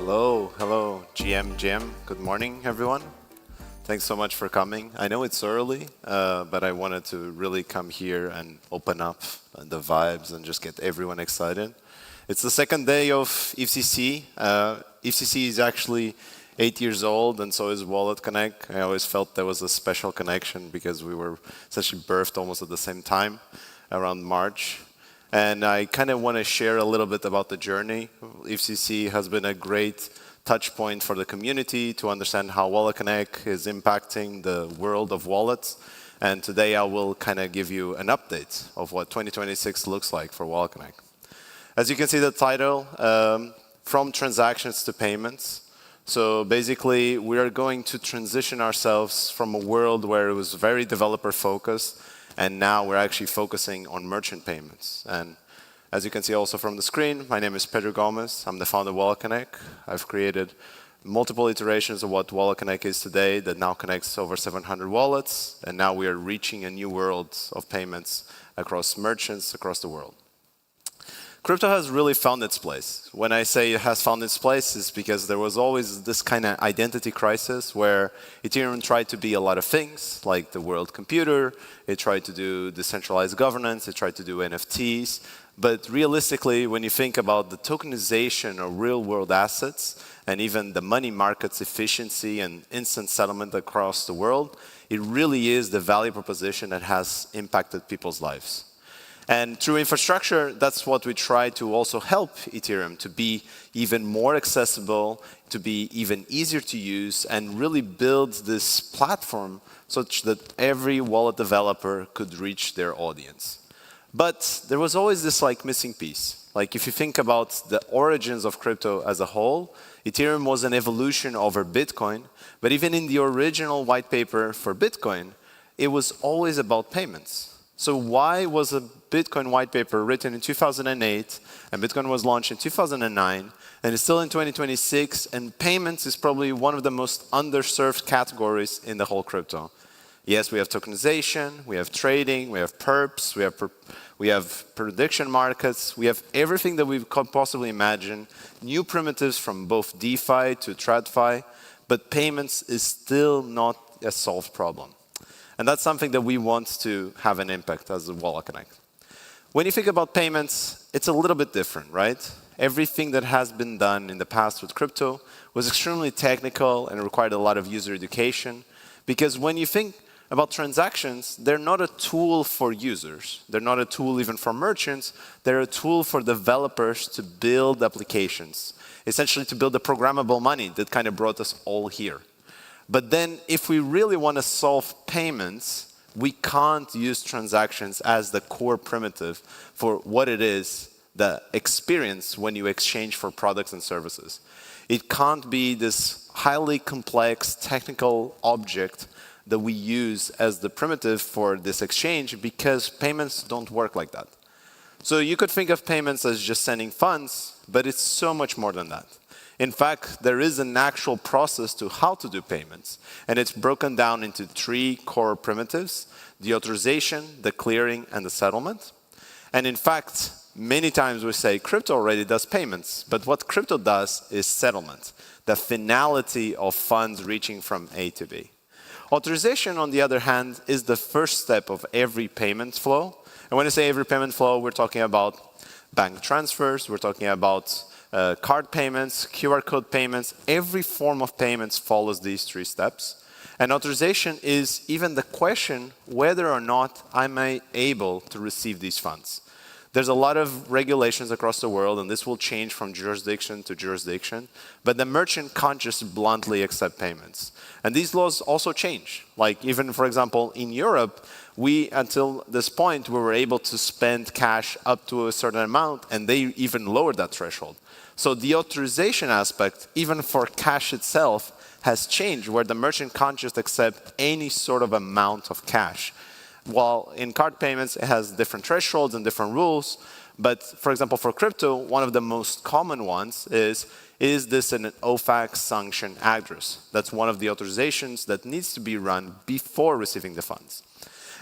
Hello, GM. Good morning, everyone. Thanks so much for coming. I know it's early, but I wanted to really come here and open up the vibes and just get everyone excited. It's the second day of EFCC. EFCC is actually 8 years old, and so is WalletConnect. I always felt there was a special connection because we were essentially birthed almost at the same time, around March. And I kind of want to share a little bit about the journey. EFCC has been a great touch point for the community to understand how WalletConnect is impacting the world of wallets. And today I will kind of give you an update of what 2026 looks like for WalletConnect. As you can see the title, from transactions to payments. So basically, we are going to transition ourselves from a world where it was very developer focused, and now we're actually focusing on merchant payments. And as you can see also from the screen, my name is Pedro Gomes. I'm the founder of WalletConnect. I've created multiple iterations of what WalletConnect is today that now connects over 700 wallets. And now we are reaching a new world of payments across merchants across the world. Crypto has really found its place. When I say it has found its place, it's because there was always this kind of identity crisis where Ethereum tried to be a lot of things, like the world computer. It tried to do decentralized governance. It tried to do NFTs. But realistically, when you think about the tokenization of real-world assets and even the money market's efficiency and instant settlement across the world, it really is the value proposition that has impacted people's lives. And through infrastructure, that's what we try to also help Ethereum to be even more accessible, to be even easier to use, and really build this platform such that every wallet developer could reach their audience. But there was always this missing piece. Like if you think about the origins of crypto as a whole, Ethereum was an evolution over Bitcoin, but even in the original white paper for Bitcoin, it was always about payments. So why was a Bitcoin white paper written in 2008, and Bitcoin was launched in 2009, and it's still in 2026, and payments is probably one of the most underserved categories in the whole crypto. Yes, we have tokenization, we have trading, we have perps, we have prediction markets, we have everything that we could possibly imagine, new primitives from both DeFi to TradFi, but payments is still not a solved problem. And that's something that we want to have an impact as a WalletConnect. When you think about payments, it's a little bit different, right? Everything that has been done in the past with crypto was extremely technical and required a lot of user education. Because when you think about transactions, they're not a tool for users. They're not a tool even for merchants. They're a tool for developers to build applications, essentially to build the programmable money that kind of brought us all here. But then if we really want to solve payments, we can't use transactions as the core primitive for what it is, the experience when you exchange for products and services. It can't be this highly complex technical object that we use as the primitive for this exchange because payments don't work like that. So you could think of payments as just sending funds, but it's so much more than that. In fact, there is an actual process to how to do payments, and it's broken down into 3 core primitives: the authorization, the clearing, and the settlement. And in fact, many times we say crypto already does payments, but what crypto does is settlement, the finality of funds reaching from A to B. Authorization, on the other hand, is the first step of every payment flow. And when I say every payment flow, we're talking about bank transfers, we're talking about card payments, QR code payments. Every form of payments follows these 3 steps. And authorization is even the question whether or not I'm able to receive these funds. There's a lot of regulations across the world, and this will change from jurisdiction to jurisdiction, but the merchant can't just bluntly accept payments. And these laws also change. Like even, for example, in Europe, until this point, we were able to spend cash up to a certain amount, and they even lowered that threshold. So the authorization aspect, even for cash itself, has changed, where the merchant can't just accept any sort of amount of cash. While in card payments, it has different thresholds and different rules. But for example, for crypto, one of the most common ones is this an OFAC sanction address? That's one of the authorizations that needs to be run before receiving the funds.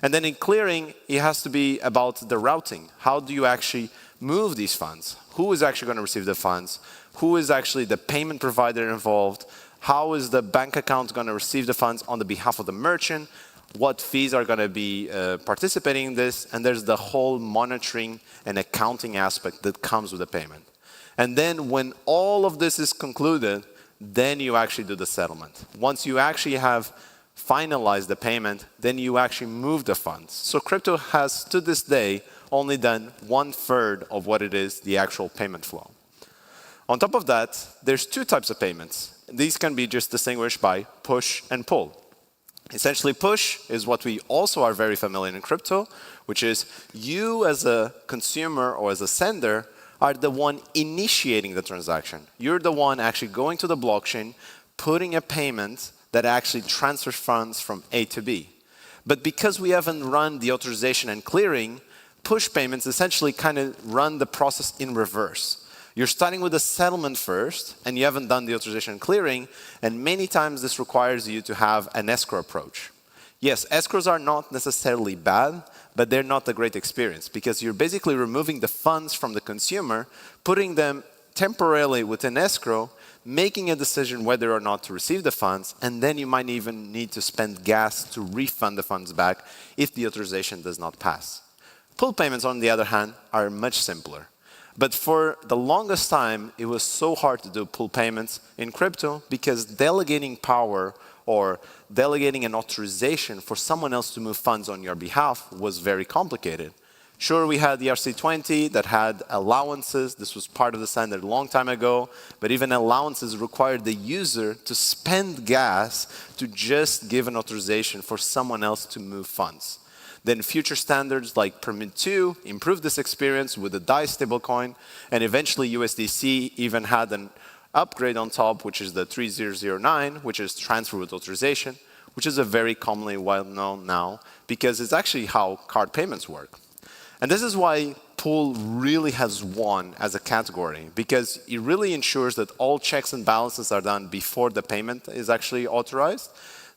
And then in clearing, it has to be about the routing. How do you actually move these funds. Who is actually going to receive the funds? Who is actually the payment provider involved? How is the bank account going to receive the funds on the behalf of the merchant? What fees are going to be participating in this? And there's the whole monitoring and accounting aspect that comes with the payment. And then when all of this is concluded, then you actually do the settlement. Once you actually have finalized the payment, then you actually move the funds. So crypto has, to this day, only done 1/3 of what it is, the actual payment flow. On top of that, there's two types of payments. These can be just distinguished by push and pull. Essentially, push is what we also are very familiar in crypto, which is you as a consumer or as a sender are the one initiating the transaction. You're the one actually going to the blockchain, putting a payment that actually transfers funds from A to B. But because we haven't run the authorization and clearing, push payments essentially kind of run the process in reverse. You're starting with the settlement first, and you haven't done the authorization and clearing, and many times this requires you to have an escrow approach. Yes, escrows are not necessarily bad, but they're not a great experience because you're basically removing the funds from the consumer, putting them temporarily within escrow, making a decision whether or not to receive the funds, and then you might even need to spend gas to refund the funds back if the authorization does not pass. Pull payments, on the other hand, are much simpler. But for the longest time, it was so hard to do pull payments in crypto because delegating power or delegating an authorization for someone else to move funds on your behalf was very complicated. Sure, we had the ERC-20 that had allowances. This was part of the standard a long time ago. But even allowances required the user to spend gas to just give an authorization for someone else to move funds. Then future standards like Permit2 improved this experience with the DAI stablecoin, and eventually USDC even had an upgrade on top, which is the 3009, which is transfer with authorization, which is a very commonly well-known now because it's actually how card payments work. And this is why pool really has won as a category because it really ensures that all checks and balances are done before the payment is actually authorized.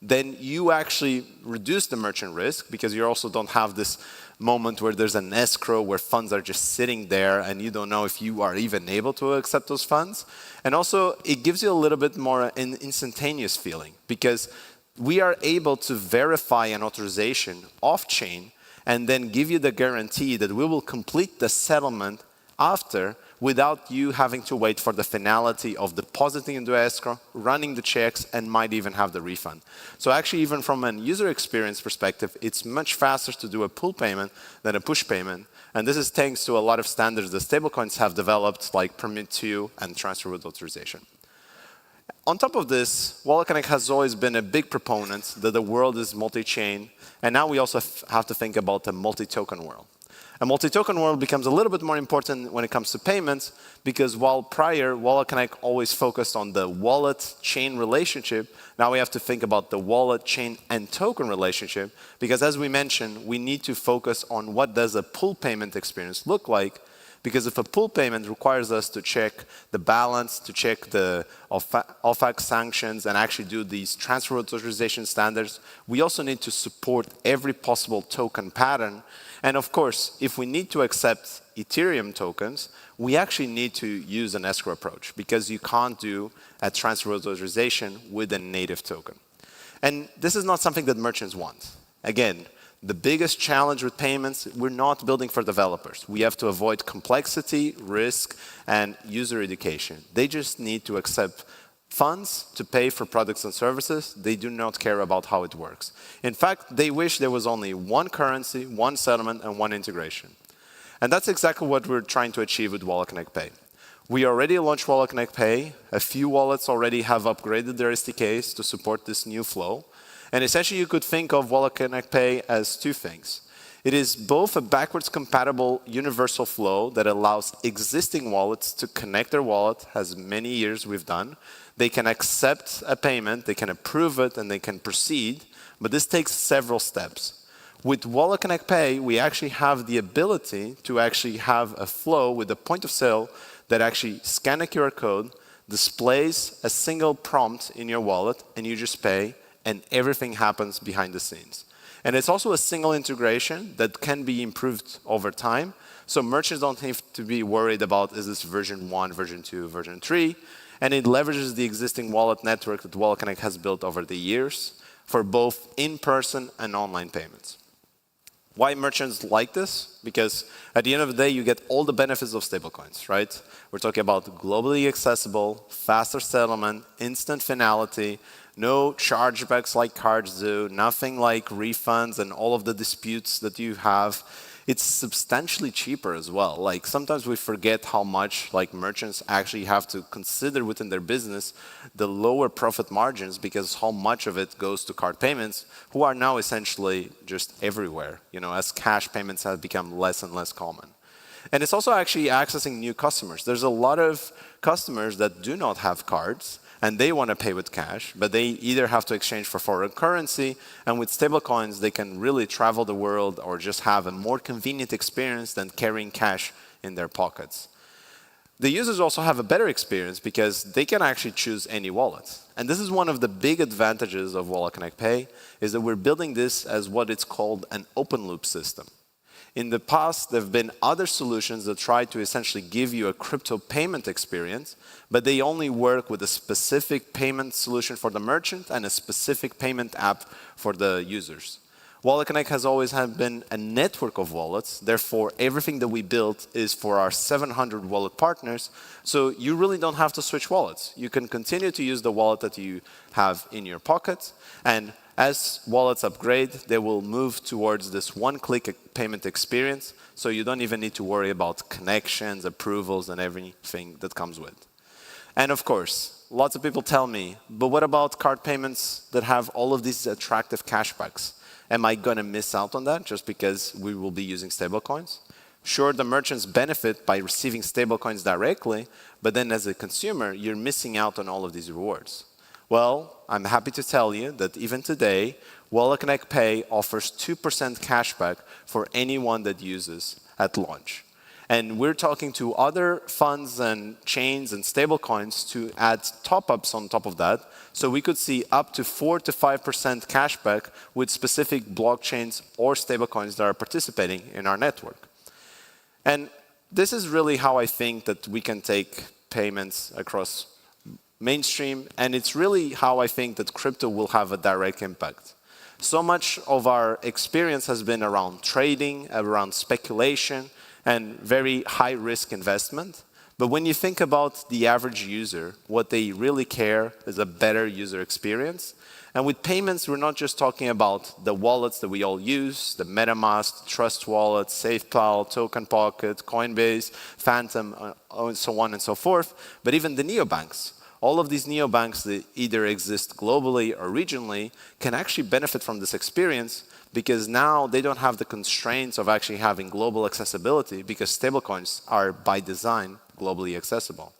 Then you actually reduce the merchant risk because you also don't have this moment where there's an escrow where funds are just sitting there and you don't know if you are even able to accept those funds. And also, it gives you a little bit more an instantaneous feeling because we are able to verify an authorization off-chain and then give you the guarantee that we will complete the settlement after without you having to wait for the finality of depositing into escrow, running the checks, and might even have the refund. So actually, even from a user experience perspective, it's much faster to do a pull payment than a push payment. And this is thanks to a lot of standards that stablecoins have developed, like Permit2 and transfer with authorization. On top of this, WalletConnect has always been a big proponent that the world is multi-chain, and now we also have to think about the multi-token world. A multi-token world becomes a little bit more important when it comes to payments because while prior, WalletConnect always focused on the wallet-chain relationship, now we have to think about the wallet, chain, and token relationship because as we mentioned, we need to focus on what does a pull payment experience look like because if a pull payment requires us to check the balance, to check the OFAC sanctions, and actually do these transfer authorization standards, we also need to support every possible token pattern. And of course, if we need to accept Ethereum tokens, we actually need to use an escrow approach because you can't do a transfer authorization with a native token. And this is not something that merchants want. Again, the biggest challenge with payments, we're not building for developers. We have to avoid complexity, risk, and user education. They just need to accept funds to pay for products and services. They do not care about how it works. In fact, they wish there was only one currency, one settlement, and one integration. And that's exactly what we're trying to achieve with WalletConnect Pay. We already launched WalletConnect Pay. A few wallets already have upgraded their SDKs to support this new flow. And essentially, you could think of WalletConnect Pay as two things. It is both a backwards compatible universal flow that allows existing wallets to connect their wallet, as many years we've done. They can accept a payment, they can approve it, and they can proceed. But this takes several steps. With WalletConnect Pay, we actually have the ability to actually have a flow with a point of sale that actually scans a QR code, displays a single prompt in your wallet, and you just pay, and everything happens behind the scenes. And it's also a single integration that can be improved over time. So merchants don't have to be worried about, is this version 1, version 2, version 3? And it leverages the existing wallet network that WalletConnect has built over the years for both in-person and online payments. Why merchants like this? Because at the end of the day, you get all the benefits of stablecoins, right? We're talking about globally accessible, faster settlement, instant finality, no chargebacks like cards do, nothing like refunds and all of the disputes that you have. It's substantially cheaper as well. Like sometimes we forget how much like merchants actually have to consider within their business the lower profit margins because how much of it goes to card payments, who are now essentially just everywhere, you know, as cash payments have become less and less common. And it's also actually accessing new customers. There's a lot of customers that do not have cards and they want to pay with cash, but they either have to exchange for foreign currency, and with stablecoins, they can really travel the world or just have a more convenient experience than carrying cash in their pockets. The users also have a better experience because they can actually choose any wallet. And this is one of the big advantages of WalletConnect Pay, is that we're building this as what it's called an open loop system. In the past, there have been other solutions that try to essentially give you a crypto payment experience, but they only work with a specific payment solution for the merchant and a specific payment app for the users. WalletConnect has always been a network of wallets. Therefore, everything that we built is for our 700 wallet partners. So you really don't have to switch wallets. You can continue to use the wallet that you have in your pocket. And as wallets upgrade, they will move towards this one-click payment experience. So you don't even need to worry about connections, approvals, and everything that comes with. And of course, lots of people tell me, but what about card payments that have all of these attractive cashbacks? Am I going to miss out on that just because we will be using stablecoins? Sure, the merchants benefit by receiving stablecoins directly, but then as a consumer, you're missing out on all of these rewards. Well, I'm happy to tell you that even today, WalletConnect Pay offers 2% cashback for anyone that uses at launch. And we're talking to other funds and chains and stablecoins to add top-ups on top of that. So we could see up to 4 to 5% cashback with specific blockchains or stablecoins that are participating in our network. And this is really how I think that we can take payments across mainstream, and it's really how I think that crypto will have a direct impact. So much of our experience has been around trading, around speculation, and very high-risk investment. But when you think about the average user, what they really care is a better user experience. And with payments, we're not just talking about the wallets that we all use, the MetaMask, Trust Wallet, SafePal, Token Pocket, Coinbase, Phantom, and so on and so forth, but even the neobanks. All of these neobanks that either exist globally or regionally can actually benefit from this experience because now they don't have the constraints of actually having global accessibility because stablecoins are by design globally accessible.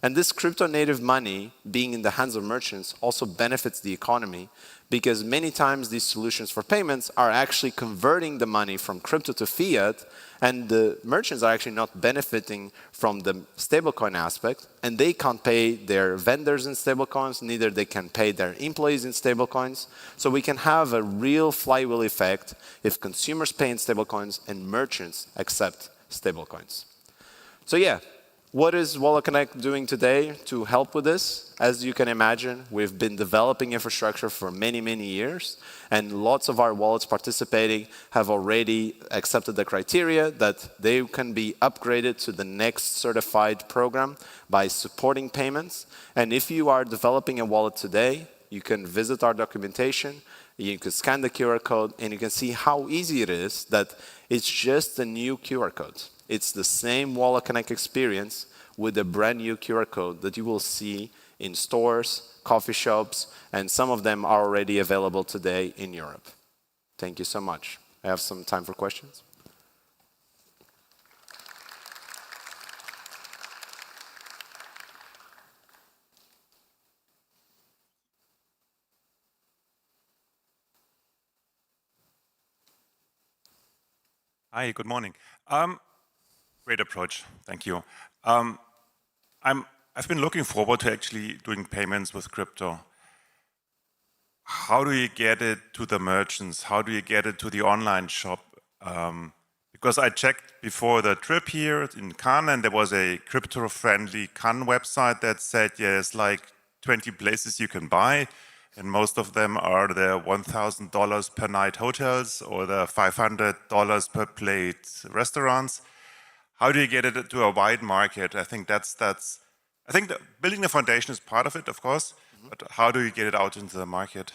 And this crypto native money being in the hands of merchants also benefits the economy because many times these solutions for payments are actually converting the money from crypto to fiat, and the merchants are actually not benefiting from the stablecoin aspect, and they can't pay their vendors in stablecoins, neither they can pay their employees in stablecoins. So we can have a real flywheel effect if consumers pay in stablecoins and merchants accept stablecoins. So yeah, what is WalletConnect doing today to help with this? As you can imagine, we've been developing infrastructure for many, many years, and lots of our wallets participating have already accepted the criteria that they can be upgraded to the next certified program by supporting payments. And if you are developing a wallet today, you can visit our documentation, you can scan the QR code, and you can see how easy it is that it's just a new QR code. It's the same WalletConnect experience with a brand new QR code that you will see in stores, coffee shops, and some of them are already available today in Europe. Thank you so much. I have some time for questions. Hi, good morning. Great approach, thank you. I've been looking forward to actually doing payments with crypto. how do you get it to the merchants? How do you get it to the online shop? Because I checked before the trip here in Cannes, and there was a crypto-friendly Cannes website that said, yeah, there's like 20 places you can buy, and most of them are the $1,000 per night hotels or the $500 per plate restaurants. How do you get it to a wide market? I think I think building the foundation is part of it, of course, but how do you get it out into the market?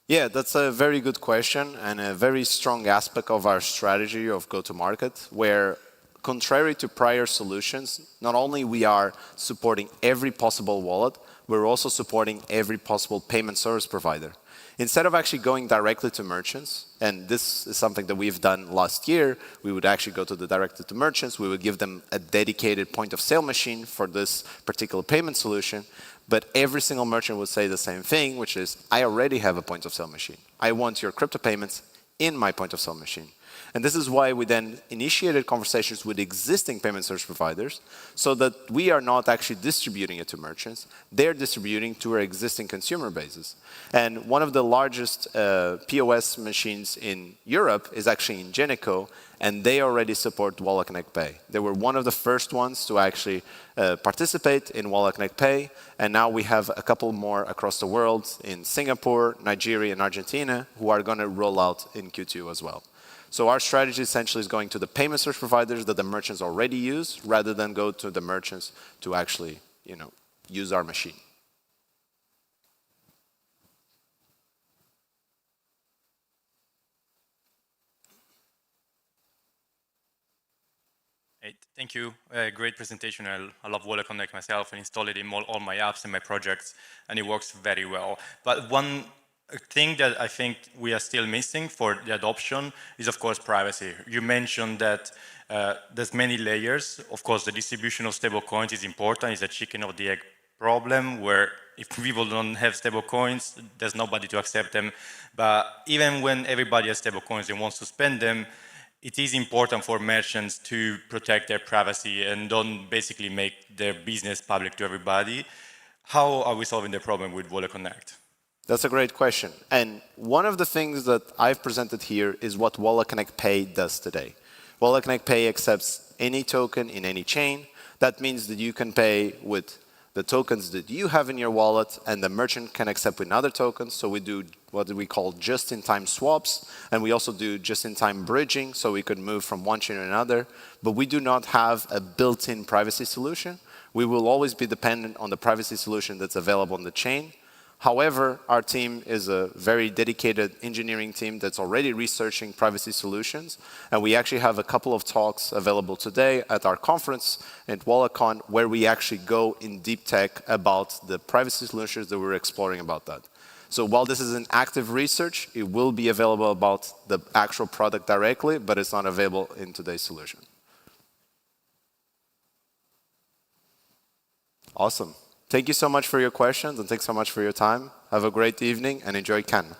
Yeah, that's a very good question and a very strong aspect of our strategy of go-to-market, where contrary to prior solutions, not only we are supporting every possible wallet, we're also supporting every possible payment service provider. Instead of actually going directly to merchants, and this is something that we've done last year, we would actually go to the directly to merchants, we would give them a dedicated point of sale machine for this particular payment solution, but every single merchant would say the same thing, which is, I already have a point of sale machine. I want your crypto payments in my point of sale machine. And this is why we then initiated conversations with existing payment service providers so that we are not actually distributing it to merchants, they're distributing to our existing consumer bases. And one of the largest POS machines in Europe is actually in Geneco, and they already support WalletConnect Pay. They were one of the first ones to actually participate in WalletConnect Pay, and now we have a couple more across the world in Singapore, Nigeria, and Argentina who are going to roll out in Q2 as well. So our strategy essentially is going to the payment service providers that the merchants already use, rather than go to the merchants to actually, use our machine. Hey, thank you. Great presentation. I love WalletConnect myself and install it in all my apps and my projects, and it works very well. But one thing that I think we are still missing for the adoption is, of course, privacy. You mentioned that there's many layers. Of course, the distribution of stablecoins is important. It's a chicken or the egg problem where if people don't have stablecoins, there's nobody to accept them. But even when everybody has stablecoins and wants to spend them, it is important for merchants to protect their privacy and don't basically make their business public to everybody. How are we solving the problem with WalletConnect? That's a great question. And one of the things that I've presented here is what WalletConnect Pay does today. WalletConnect Pay accepts any token in any chain. That means that you can pay with the tokens that you have in your wallet, and the merchant can accept with other tokens. So we do what we call just-in-time swaps, and we also do just-in-time bridging, so we could move from one chain to another. But we do not have a built-in privacy solution. We will always be dependent on the privacy solution that's available on the chain. However, our team is a very dedicated engineering team that's already researching privacy solutions. And we actually have a couple of talks available today at our conference at WalletCon, where we actually go in deep tech about the privacy solutions that we're exploring about that. So while this is an active research, it will be available about the actual product directly, but it's not available in today's solution. Awesome. Thank you so much for your questions, and thanks so much for your time. Have a great evening and enjoy Cannes.